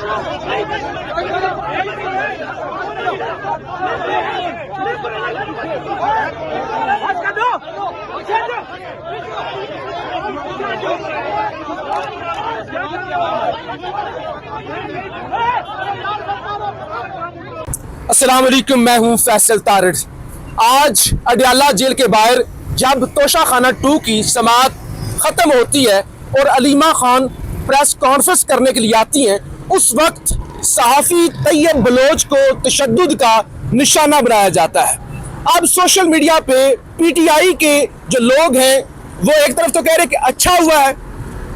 अस्सलाम वालेकुम, मैं हूं फैसल तारिड़। आज अडियाला जेल के बाहर जब तोशाखाना 2 की समाअत ख़त्म होती है और अलीमा खान प्रेस कॉन्फ्रेंस करने के लिए आती हैं, उस वक्त सहाफ़ी तैयब बलोच को तशद्दुद का निशाना बनाया जाता है। अब सोशल मीडिया पे PTI के जो लोग हैं वो एक तरफ तो कह रहे कि अच्छा हुआ है,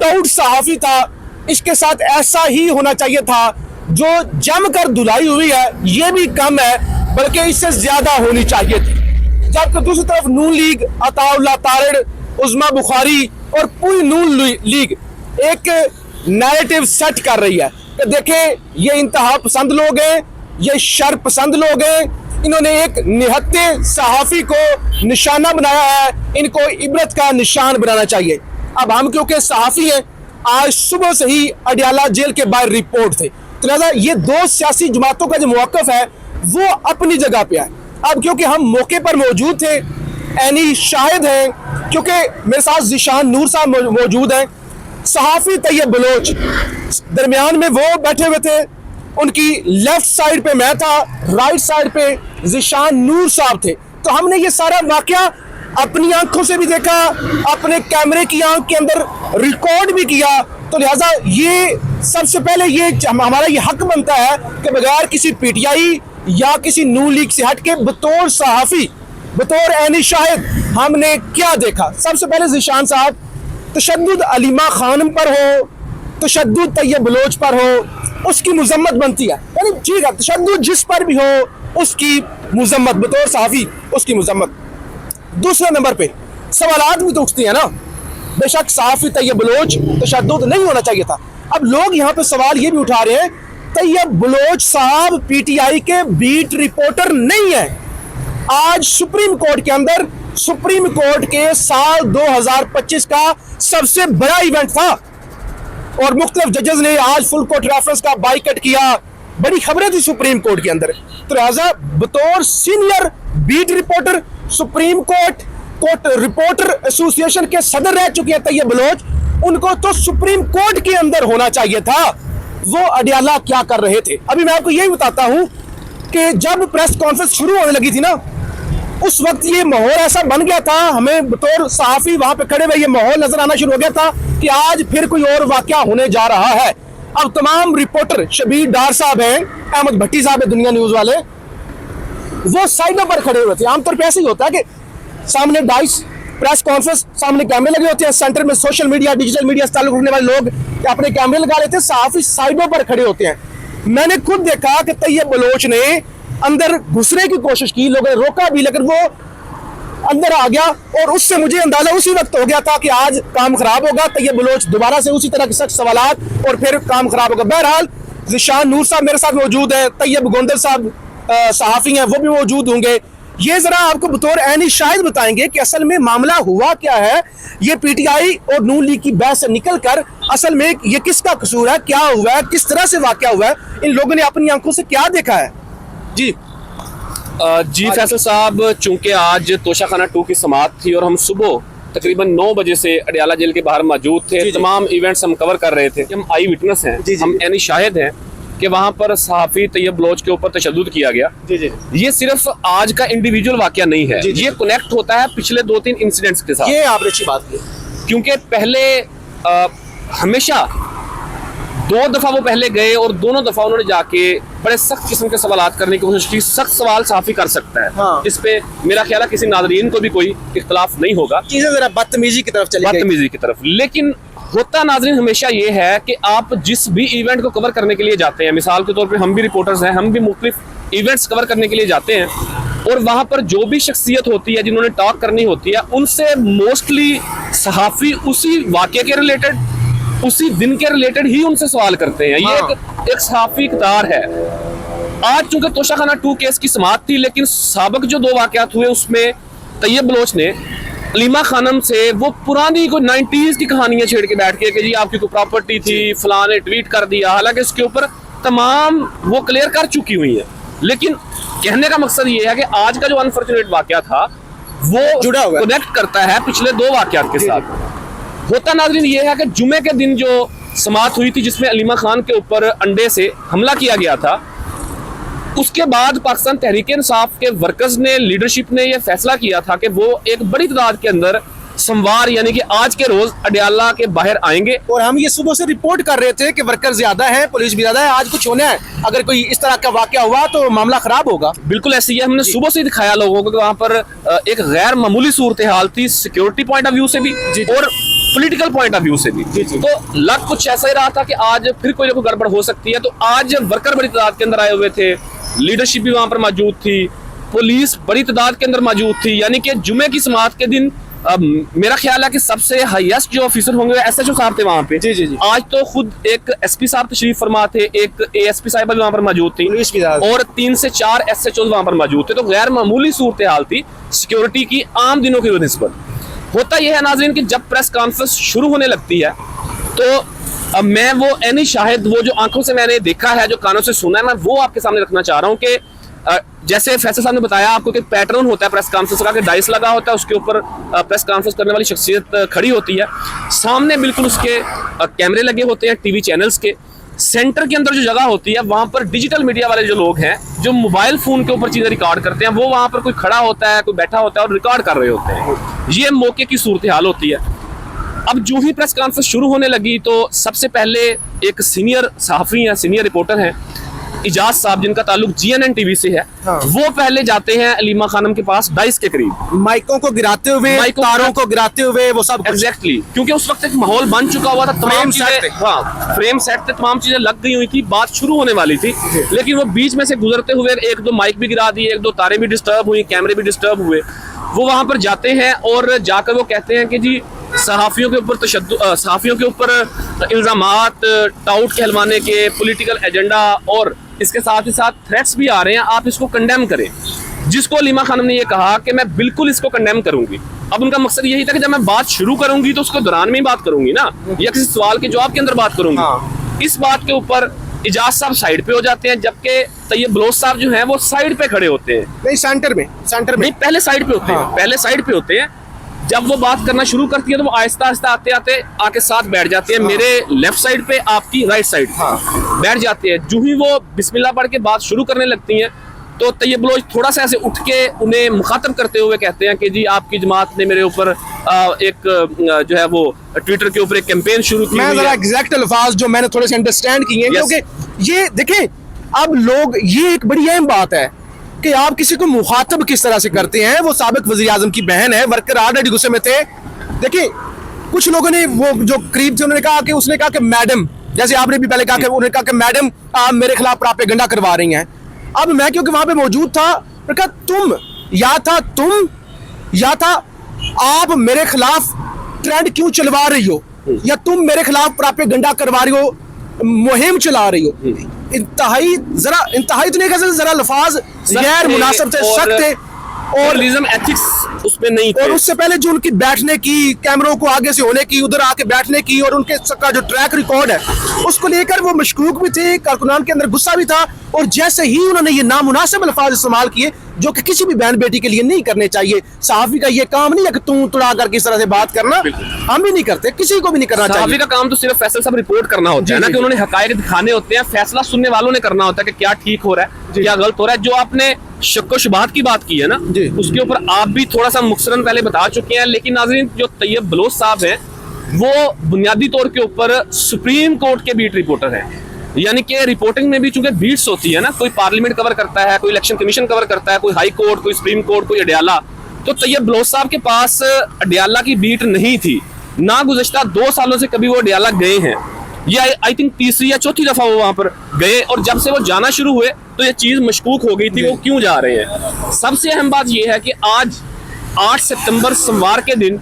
टाउट सहाफ़ी था, इसके साथ ऐसा ही होना चाहिए था, जो जमकर धुलाई हुई है ये भी कम है, बल्कि इससे ज्यादा होनी चाहिए थी। जबकि दूसरी तरफ नून लीग, अताउल्लाह तारिड़, उज़्मा बुखारी और पूरी नून लीग एक नैरेटिव सेट कर रही है कि देखें ये इंतहा पसंद लोग हैं, ये शर पसंद लोग हैं, इन्होंने एक निहत्ते सहाफ़ी को निशाना बनाया है, इनको इबरत का निशान बनाना चाहिए। अब हम क्योंकि सहाफ़ी हैं, आज सुबह से ही अडियाला जेल के बाहर रिपोर्ट थे, तो लिहाजा ये दो सियासी जमातों का जो मौक़िफ़ है वो अपनी जगह पे है। अब क्योंकि हम मौके पर मौजूद थे, ऐनी शाहिद हैं, क्योंकि मेरे साथ ज़ीशान नूर साहब मौजूद हैं, सहाफ़ी तैयब बलोच दरमियान में वो बैठे हुए थे, उनकी लेफ्ट साइड पे मैं था, राइट साइड पे ज़ीशान नूर साहब थे। तो हमने ये सारा वाक़या अपनी आंखों से भी देखा, अपने कैमरे की आंख के अंदर रिकॉर्ड भी किया। तो लिहाजा ये सबसे पहले ये हमारा ये हक बनता है कि बगैर किसी PTI या किसी नून लीग से हट के बतौर सहाफ़ी, बतौर ऐनी शाहिद हमने क्या देखा। सबसे पहले ज़ीशान साहब, तशद्दुद अलीमा खान पर हो, तशद्दुद तैयब बलोच पर हो, उसकी मुज़म्मत बनती है, यानी ठीक है तशद्दुद जिस पर भी हो उसकी मुज़म्मत, बतौर सहाफ़ी उसकी मुज़म्मत। दूसरे नंबर पे सवालात भी तो उठती है ना, बेशक सहाफ़ी तैयब बलोच तशद्दुद नहीं होना चाहिए था। अब लोग यहाँ पे सवाल ये भी उठा रहे हैं, तैयब बलोच साहब PTI के बीट रिपोर्टर नहीं है। आज सुप्रीम कोर्ट के अंदर, सुप्रीम कोर्ट के साल 2025 का सबसे बड़ा इवेंट था और मुख्तलिफ जजेस ने आज फुल कोर्ट रेफरेंस का बाइकआउट किया, बड़ी खबरें थी सुप्रीम कोर्ट के अंदर। तो लिहाजा बतौर senior beat reporter, supreme court reporter association के सदर रह चुके हैं तैयब बलोच, उनको तो सुप्रीम कोर्ट के अंदर होना चाहिए था। वो अडियाला क्या कर रहे थे? अभी मैं आपको यही बताता हूं कि जब प्रेस कॉन्फ्रेंस शुरू होने लगी थी ना, उस वक्त ये माहौल ऐसा बन गया था, हमें बतौर सहाफ़ी वहां पे खड़े हुए ये माहौल नजर आना शुरू हो गया था कि आज फिर कोई और वाकया होने जा रहा है। अब तमाम रिपोर्टर, शबीर डार साहब हैं, अहमद भट्टी साहब है दुनिया न्यूज वाले, वो साइडों पर खड़े हुए थे। आमतौर पर ऐसे ही होता है कि सामने डाइस प्रेस कॉन्फ्रेंस, सामने कैमरे लगे होते हैं, सेंटर में सोशल मीडिया, डिजिटल मीडिया से ताल्लुक रखने वाले लोग अपने कैमरे लगा लेते हैं, सहाफ़ी साइडों पर खड़े होते हैं। मैंने खुद देखा कि तैयब बलोच ने अंदर घुसने की कोशिश की, लोगों ने रोका भी, लेकिन वो अंदर आ गया और उससे मुझे अंदाजा उसी वक्त हो गया था कि आज काम खराब होगा, तैयब बलोच दोबारा से उसी तरह के सख्त सवालात और फिर काम खराब होगा। बहरहाल ज़ीशान नूर साहब मेरे साथ मौजूद है, तैयब गोंदर साहब सहाफ़ी हैं, वो भी मौजूद होंगे। ये जरा आपको बतौर ऐनी शाहिद बताएंगे कि असल में मामला हुआ क्या है, ये PTI और नून लीग की बहस से निकल कर असल में ये किसका कसूर है, क्या हुआ है, किस तरह से वाकया हुआ है, इन लोगों ने अपनी आंखों से क्या देखा है। जी फैसल साहब, चूंकि आज तोशाखाना 2 की समाअत थी और हम सुबह तकरीबन 9 बजे से अडियाला जेल के बाहर मौजूद थे, तमाम इवेंट्स हम कवर कर रहे थे। हम आई विटनेस हैं, हम ऐनी शाहिद हैं कि वहाँ पर सहाफ़ी तैयब बलोच के ऊपर तशद्दुद किया गया। ये सिर्फ आज का इंडिविजुअल वाकया नहीं है, ये कनेक्ट होता है पिछले 2-3 इंसिडेंट्स के साथ। ये आपने अच्छी बात की, क्योंकि पहले हमेशा 2 दफ़ा वो पहले गए और दोनों दफ़ा उन्होंने जाके बड़े सख्त किस्म के सवालात करने की कोशिश की। सख्त सवाल सहाफ़ी कर सकता है, हाँ। इस पे मेरा ख्याल है किसी नाज़रीन को भी कोई इख्तलाफ नहीं होगा। चीजें जरा बदतमीजी की तरफ चली गई, बदतमीजी की तरफ। लेकिन होता नाज़रीन हमेशा ये है कि आप जिस भी इवेंट को कवर करने के लिए जाते हैं, मिसाल के तौर पे हम भी रिपोर्टर्स हैं, हम भी मुख्तलिफ इवेंट्स कवर करने के लिए जाते हैं, और वहाँ पर जो भी शख्सियत होती है जिन्होंने टॉक करनी होती है, उनसे मोस्टली सहाफ़ी उसी वाक़े के रिलेटेड, उसी दिन के रिलेटेड ही उनसे सवाल करते हैं। ये एक सहाफ़ी इक़्तिदार है। आज चूंकि तोशाखाना 2 केस की समाअत थी, लेकिन साबिक जो 2 वाक़यात हुए उसमें तैयब बलोच ने अलीमा खानम से वो पुरानी कोई 90s की कहानियां छेड़ के बैठ के कि जी आपकी कोई प्रॉपर्टी थी, फलां ने ट्वीट कर दिया, हालांकि इसके ऊपर तमाम वो क्लियर कर चुकी हुई है। लेकिन कहने का मकसद ये है कि आज का जो अनफॉर्चुनेट वाकया था वो जुड़ा हुआ है। कनेक्ट करता है पिछले 2 वाकयात के साथ। होता नाज़रीन ये है कि जुमे के दिन जो समाअत हुई थी जिसमें अलीमा खान के ऊपर अंडे से हमला किया गया था, उसके बाद पाकिस्तान तहरीक इंसाफ के वर्कर्स ने, लीडरशिप ने यह फैसला किया था कि वो एक बड़ी तादाद के अंदर सोमवार यानी कि आज के रोज अडियाला के बाहर आएंगे। और हम ये सुबह से रिपोर्ट कर रहे थे कि वर्कर ज्यादा है, पुलिस भी ज्यादा है, आज कुछ होना है, अगर कोई इस तरह का वाकया हुआ तो मामला खराब होगा। बिल्कुल ऐसी है, हमने सुबह से ही दिखाया लोगों को कि वहां पर एक गैर मामूली सूरत हाल थी, सिक्योरिटी पॉइंट ऑफ व्यू से भी और पॉलिटिकल पॉइंट ऑफ व्यू से भी। तो लग कुछ ऐसा ही रहा था कि आज फिर कोई ना कोई गड़बड़ हो सकती है। तो आज वर्कर बड़ी तादाद के अंदर आए हुए थे, लीडरशिप भी वहां पर मौजूद थी, पुलिस बड़ी तादाद के अंदर मौजूद थी। यानी कि जुमे की समाअत के दिन मेरा ख्याल है कि सबसे हाईएस्ट जो ऑफिसर होंगे एसएचओ साहब थे वहां पे। जी। आज तो खुद एक एसपी साहब तशरीफ फरमा थे, एक एएसपी साहिबा भी वहां पर मौजूद थी और 3 से 4 एसएचओ वहां पर मौजूद थे। तो गैर मामूली सूरत हाल थी सिक्योरिटी की आम दिनों की निस्बत। होता यह है नाज़रीन कि जब प्रेस कॉन्फ्रेंस शुरू होने लगती है तो मैं वो ऐनी शाहिद, वो जो आंखों से मैंने देखा है, जो कानों से सुना है, मैं वो आपके सामने रखना चाह रहा हूँ कि जैसे फैसल साहब ने बताया आपको कि पैटर्न होता है प्रेस कॉन्फ्रेंस का, कि डाइस लगा होता है, उसके ऊपर प्रेस कॉन्फ्रेंस करने वाली शख्सियत खड़ी होती है, सामने बिल्कुल उसके कैमरे लगे होते हैं टीवी चैनल्स के। सेंटर के अंदर जो जगह होती है वहां पर डिजिटल मीडिया वाले जो लोग हैं जो मोबाइल फोन के ऊपर चीजें रिकॉर्ड करते हैं, वो वहां पर कोई खड़ा होता है, कोई बैठा होता है और रिकॉर्ड कर रहे होते हैं। ये मौके की सूरत हाल होती है। अब जो ही प्रेस कॉन्फ्रेंस शुरू होने लगी तो सबसे पहले एक सीनियर सहाफी हैं, सीनियर रिपोर्टर हैं इजाज साहब, जिनका ताल्लुक जीएनएन टीवी से है। वो पहले जाते हैं अलीमा खानम के पास डाइस के करीब, माइकों को गिराते हुए, तारों को गिराते हुए, वो सब एग्जैक्टली क्योंकि उस वक्त एक माहौल बन चुका हुआ था, तमाम चीजें, हाँ फ्रेम सेट थे, तमाम चीजें लग गई हुई थी, बात शुरू होने वाली थी। लेकिन वो बीच में से गुजरते हुए 1-2 माइक भी गिरा दिए, 1-2 तारें भी डिस्टर्ब हुई, कैमरे भी डिस्टर्ब हुए। वो वहां पर जाते हैं और जाकर वो कहते हैं कि जी सहाफियों के ऊपर सहाफियों के ऊपर इल्जामात, टाउट कहलवाने के, पॉलिटिकल एजेंडा और इसके साथ ही साथ थ्रेट्स भी आ रहे हैं, आप इसको कंडेम करें। जिसको अलीमा खानम ने ये कहा कि मैं बिल्कुल इसको कंडेम करूंगी। अब उनका मकसद यही था कि जब मैं बात शुरू करूंगी तो उसके दौरान में ही बात करूंगी ना, या किसी सवाल के जवाब के अंदर बात करूंगी। इस बात के ऊपर इजाज साहब साइड पे हो जाते हैं, जबकि तैयब बलोच साहब जो हैं वो साइड पे खड़े होते हैं। नहीं, सेंटर में नहीं, पहले साइड पे होते हैं, पहले साइड पे होते हैं। जब वो बात करना शुरू करती है तो वो आहिस्ता आहिस्ता आते आते आके साथ बैठ जाते हैं, मेरे लेफ्ट साइड पे, आपकी राइट साइड बैठ जाते हैं। जो ही वो बिस्मिल्लाह पढ़ के बात शुरू करने लगती हैं तो तैयब बलोच थोड़ा सा ऐसे उठ के उन्हें मुखातब करते हुए कहते हैं कि जी आपकी जमात ने मेरे ऊपर एक जो है वो ट्विटर के ऊपर एक कैंपेन शुरू की। मैं जरा एग्जैक्ट अल्फाज जो मैंने थोड़े से अंडरस्टैंड किए हैं, क्योंकि ये देखें, अब लोग, ये एक बड़ी अहम बात है कि आप किसी को मुखातब किस तरह से करते हैं। वो साबिक वज़ीर आज़म की बहन है, वर्कर ऑलरेडी गुस्से में थे। देखिए, कुछ लोगों ने, वो जो करीब थे, उन्होंने कहा कि, उसने कहा कि मैडम, जैसे आपने भी पहले कहा कि उन्होंने कहा कि मैडम आप मेरे खिलाफ प्रोपेगेंडा करवा रही हैं। अब मैं क्योंकि वहां पे मौजूद था, मैंने कहा तुम या था आप मेरे खिलाफ ट्रेंड क्यों चलवा रही हो, या तुम मेरे खिलाफ प्रोपेगेंडा करवा रही हो, मुहिम चला रही हो। इंतहाई तो नहीं कह सकते, जरा लफाज गैर मुनासिब थे, सख्त थे और एथिक्स उसमें नहीं थे। और उससे पहले जो उनकी बैठने की, कैमरों को आगे से होने की, उधर आके बैठने की, और उनके का जो ट्रैक रिकॉर्ड है उसको लेकर वो मशकूक भी थे, कारकुनान के अंदर गुस्सा भी था। और जैसे ही उन्होंने ये नामुनासिब अल्फाज इस्तेमाल किए जो कि किसी भी बहन बेटी के लिए नहीं करने चाहिए। सहाफी का ये काम नहीं है कि तू तुड़ा करके इस तरह से बात करना, हम भी नहीं करते, किसी को भी नहीं करना चाहिए। सहाफी का काम तो सिर्फ फैसल साहब रिपोर्ट करना होता है ना, कि उन्होंने हकायक दिखाने होते हैं, फैसला सुनने वालों ने करना होता है कि क्या ठीक हो रहा है, क्या गलत हो रहा है। जो आपने शक्को शुबहात की बात की है ना, उसके ऊपर आप भी थोड़ा सा मुख्तसरन पहले बता चुके हैं। लेकिन नाज़रीन, जो तैयब बलोच साहब हैं वो बुनियादी तौर के ऊपर सुप्रीम कोर्ट के बीट रिपोर्टर हैं। यानी कि रिपोर्टिंग में भी चूंकि बीट्स होती है ना, कोई पार्लियामेंट कवर करता है, कोई इलेक्शन कमीशन कवर करता है, कोई हाई कोर्ट, कोई सुप्रीम कोर्ट, कोई अडियाला। तो तैयब बलोच साहब के पास अडियाला की बीट नहीं थी ना, गुज़श्ता 2 सालों से कभी वो अडियाला गए हैं। ये आई थिंक तीसरी या चौथी दफा वो वहां पर गए, और जब से वो जाना शुरू हुए तो ये चीज मशकूक हो गई थी वो क्यों जा रहे हैं। सबसे अहम बात ये है कि आज 8 सितंबर सोमवार के दिन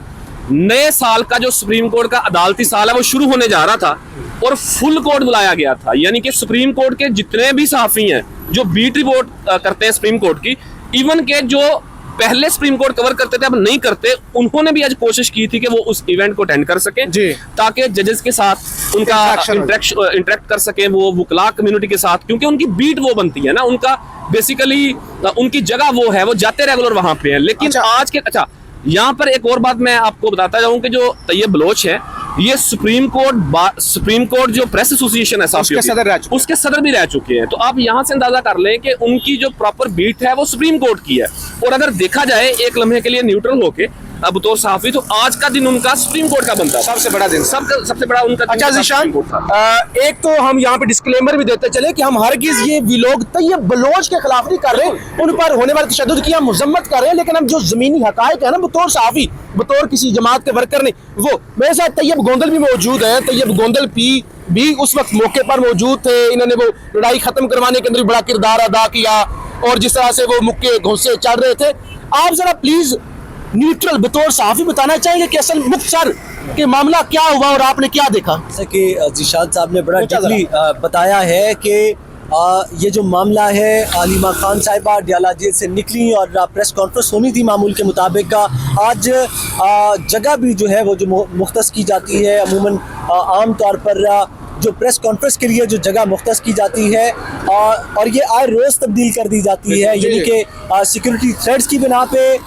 नए साल का जो सुप्रीम कोर्ट का अदालती साल है वो शुरू होने जा रहा था, और फुल कोर्ट बुलाया गया था। यानी कि सुप्रीम कोर्ट के जितने भी सहाफी हैं जो बीट रिपोर्ट करते हैं सुप्रीम कोर्ट की, इवन के जो पहले सुप्रीम कोर्ट कवर करते थे, अब नहीं करते। उन्होंने भी आज कोशिश की थी कि वो उस इवेंट को अटेंड कर सकें जी। ताकि जजेस के साथ उनका इंटरेक्ट कर सकें, वो वकला कम्युनिटी के साथ, क्योंकि उनकी बीट वो बनती है ना, उनका बेसिकली उनकी जगह वो है, वो जाते रेगुलर वहां पे हैं। लेकिन आज के यहाँ पर एक और बात मैं आपको बताता जाऊं कि जो तैयब बलोच है, ये सुप्रीम कोर्ट जो प्रेस एसोसिएशन है उसके सदर भी रह चुके हैं। तो आप यहाँ से अंदाजा कर लें कि उनकी जो प्रॉपर बीट है वो सुप्रीम कोर्ट की है। और अगर देखा जाए एक लम्हे के लिए न्यूट्रल होके अब तो सहाफी, तो आज का दिन उनका सुप्रीम कोर्ट का बनता है, सबसे बड़ा दिन, सबसे बड़ा उनका। अच्छा ज़ीशान, एक तो हम यहाँ पे डिस्क्लेमर भी देते चले कि हम हरगिज ये व्लॉग तैयब बलोच के खिलाफ नहीं कर रहे, उन पर होने वाले तशद्दुद की हम मजम्मत कर रहे हैं, लेकिन हम जो जमीनी हकायक है ना, बतौर सहाफी, बतौर किसी जमात के वर्कर नहीं, वो मेरे साथ तैयब गोंदल भी मौजूद है। तैयब गोंदल भी उस वक्त मौके पर मौजूद थे। इन्होंने वो लड़ाई खत्म करवाने के अंदर भी बड़ा किरदार अदा किया, और जिस तरह से वो मुक्के घोंसे चल रहे थे। आप जरा प्लीज न्यूट्रल बतौर सहाफी बताना चाहेंगे कि असल मुख्तसर के मामला क्या हुआ और आपने क्या देखा? जैसे कि ज़ीशान साहब ने बड़ा डीपली बताया है कि ये जो मामला है, अलीमा खान साहिबा अडियाला जेल से निकली और प्रेस कॉन्फ्रेंस होनी थी मामूल के मुताबिक का। आज जगह भी जो है वो जो मुख्तस की जाती है, अमूमन आम तौर पर जो प्रेस कॉन्फ्रेंस के लिए जो जगह मुख्तस की जाती है और ये आए रोज़ तब्दील कर दी जाती है, यानी कि सिक्योरिटी थ्रेड्स की बिना पे।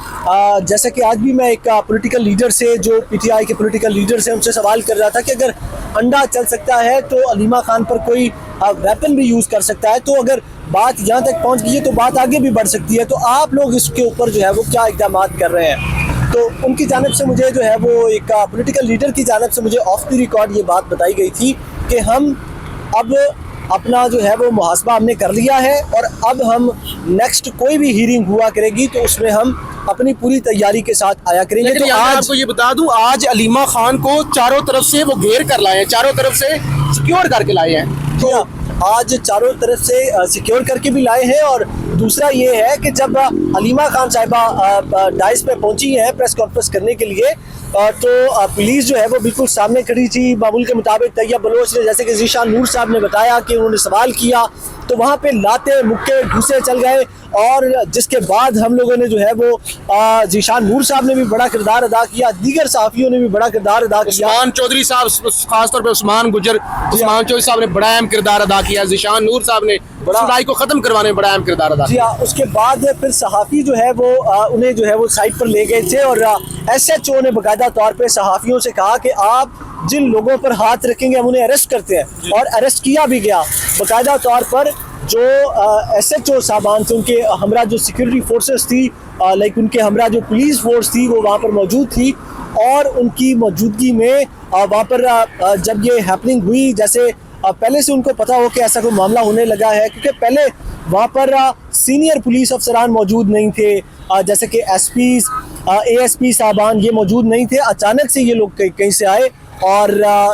जैसे कि आज भी मैं एक पॉलिटिकल लीडर से, जो पीटीआई के पॉलिटिकल लीडर से, उनसे सवाल कर रहा था कि अगर अंडा चल सकता है तो अलीमा खान पर कोई वेपन भी यूज़ कर सकता है, तो अगर बात यहाँ तक पहुँच गई है तो बात आगे भी बढ़ सकती है। तो आप लोग इसके ऊपर जो है वो क्या इक़दाम कर रहे हैं? तो उनकी जानिब से मुझे जो है वो एक पॉलिटिकल लीडर की जानिब से मुझे ऑफ द रिकॉर्ड ये बात बताई गई थी कि हम अब अपना जो है वो मुहासबा हमने कर लिया है, और अब हम नेक्स्ट कोई भी हियरिंग हुआ करेगी तो उसमें हम अपनी पूरी तैयारी के साथ आया करेंगे। तो आज आपको ये बता दूं, आज अलीमा खान को चारों तरफ से वो घेर कर लाए हैं, चारों तरफ से सिक्योर करके लाए हैं। तो आज चारों तरफ से सिक्योर करके भी लाए हैं। और दूसरा ये है कि जब अलीमा खान साहिबा डाइस पे पहुंची हैं प्रेस कॉन्फ्रेंस करने के लिए, तो पुलिस जो है वो बिल्कुल सामने खड़ी थी मामूल के मुताबिक। तैयब बलोच ने, जैसे कि ज़ीशान नूर साहब ने बताया कि उन्होंने सवाल किया तो वहाँ पे लाते मुक्के घुसे चल गए, और जिसके बाद हम लोगों ने जो है वो ज़ीशान नूर साहब ने भी बड़ा किरदार अदा किया, दीगर सहाफ़ियों ने भी बड़ा किरदार अदा किया। उस्मान चौधरी साहब, खासतौर पे उस्मान चौधरी साहब ने बड़ा अहम किरदार अदा किया। ज़ीशान नूर साहब ने लड़ाई को ख़त्म करवाने में बड़ा अहम किरदार अदा किया। उसके बाद फिर सहाफ़ी जो है वो उन्हें जो है वो साइड पर ले गए थे, और SHO ने बाकायदा तौर पर सहाफ़ियों से कहा कि आप जिन लोगों पर हाथ रखेंगे हम उन्हें अरेस्ट करते हैं, और अरेस्ट किया भी गया। बाकायदा तौर पर जो SHO साहबान थे, उनके हमरा जो सिक्योरिटी फोर्सेस थी, लाइक उनके हमरा जो पुलिस फोर्स थी, वो वहाँ पर मौजूद थी, और उनकी मौजूदगी में वहाँ पर जब ये हैपनिंग हुई, जैसे पहले से उनको पता हो कि ऐसा कोई मामला होने लगा है, क्योंकि पहले वहाँ पर सीनियर पुलिस अफसरान मौजूद नहीं थे, जैसे कि SPs, ASP साहबान ये मौजूद नहीं थे। अचानक से ये लोग कहीं से आए और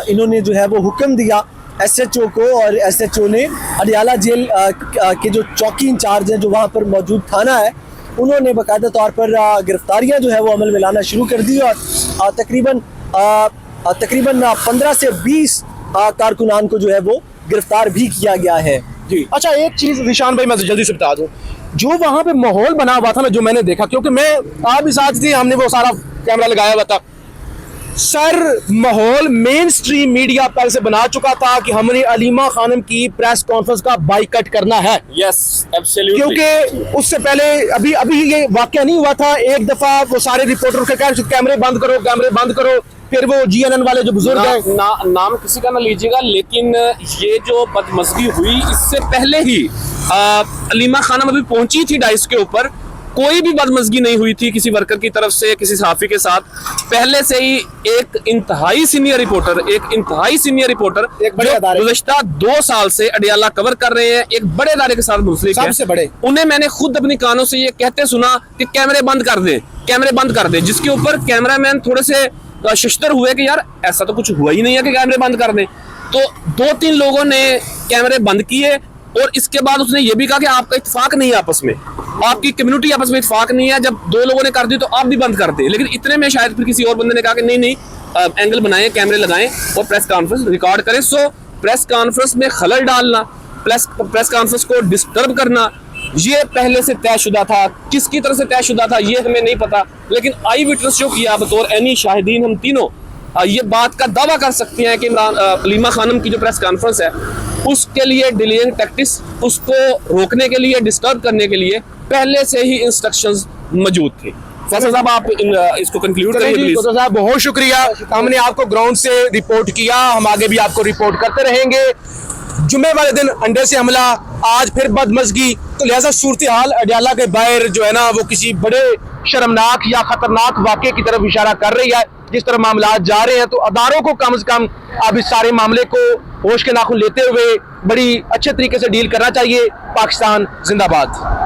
इन्होंने जो है वो हुक्म दिया SHO को, और SHO ने अडियाला जेल के जो चौकी इंचार्ज हैं, जो वहाँ पर मौजूद थाना है, उन्होंने बाकायदा तौर पर गिरफ्तारियाँ जो है वो अमल में लाना शुरू कर दी, और तकरीबन 15 से 20 कारकुनान को जो है वो गिरफ्तार भी किया गया है। जी अच्छा, एक चीज़ ज़ीशान भाई मैं जल्दी से बता दूं, जो वहाँ पे माहौल बना हुआ था ना, जो मैंने देखा, क्योंकि मैं आप भी साथ थे, हमने वो सारा कैमरा लगाया हुआ था सर, माहौल मेन स्ट्रीम मीडिया पहले से बना चुका था कि हमने अलीमा खानम की प्रेस कॉन्फ्रेंस का बाइकआउट करना है। यस एब्सोल्युटली, क्योंकि उससे पहले अभी ये वाकया नहीं हुआ था। एक दफा वो सारे रिपोर्टर के कह कैमरे बंद करो, फिर वो GNN वाले जो बुजुर्ग हैं, नाम किसी का ना लीजिएगा, लेकिन ये जो बदमज़गी हुई इससे पहले ही अलीमा खानम अभी पहुंची थी डाइस के ऊपर, कोई भी बदमज़गी नहीं हुई थी किसी वर्कर की तरफ से किसी सहाफ़ी के साथ। पहले से ही एक इंतहाई सीनियर रिपोर्टर जो गुज़श्ता 2 साल से अडियाला कवर कर रहे हैं, एक बड़े इदारे के साथ मुंसलिक है, सबसे बड़े, उन्हें मैंने खुद अपनी कानों से ये कहते सुना कि कैमरे बंद कर दें, जिसके ऊपर कैमरामैन थोड़े से शिश्तर हुए कि यार ऐसा तो कुछ हुआ ही नहीं है कि कैमरे बंद कर दें। तो 2-3 लोगों ने कैमरे बंद किए, और इसके बाद उसने ये भी कहा कि आपका इत्तेफाक नहीं है आपस में, आपकी कम्युनिटी आपस में इत्तेफाक नहीं है, जब 2 लोगों ने कर दी तो आप भी बंद कर दे। लेकिन इतने में शायद फिर किसी और बंदे ने कहा कि नहीं एंगल बनाएं, कैमरे लगाएं और प्रेस कॉन्फ्रेंस रिकॉर्ड करें। सो प्रेस कॉन्फ्रेंस में खलल डालना, प्रेस कॉन्फ्रेंस को डिस्टर्ब करना, ये पहले से तयशुदा था, किसकी तरफ से तयशुदा था ये हमें नहीं पता, लेकिन आई विटनेस जो किया बतौर एनी शाहिदीन हम तीनों ये बात का दावा कर सकते हैं कि अलीमा खानम की जो प्रेस कॉन्फ्रेंस है उसके लिए डिलेइंग टैक्टिक्स, उसको रोकने के लिए, डिस्टर्ब करने के लिए पहले से ही इंस्ट्रक्शंस मौजूद थे। फैसल साहब आप इसको कंक्लूड करिए प्लीज। तो साहब बहुत शुक्रिया, हमने आपको ग्राउंड से रिपोर्ट किया, हम आगे भी आपको रिपोर्ट करते रहेंगे। जुमे वाले दिन अंडे से हमला, आज फिर बदमज़गी, तो लिहाजा सूरत हाल अडियाला के बाहर जो है ना वो किसी बड़े शर्मनाक या खतरनाक वाक़े की तरफ इशारा कर रही है। जिस तरह मामला जा रहे हैं तो अदारों को कम से कम अब इस सारे मामले को होश के नाखून लेते हुए बड़ी अच्छे तरीके से डील करना चाहिए। पाकिस्तान जिंदाबाद।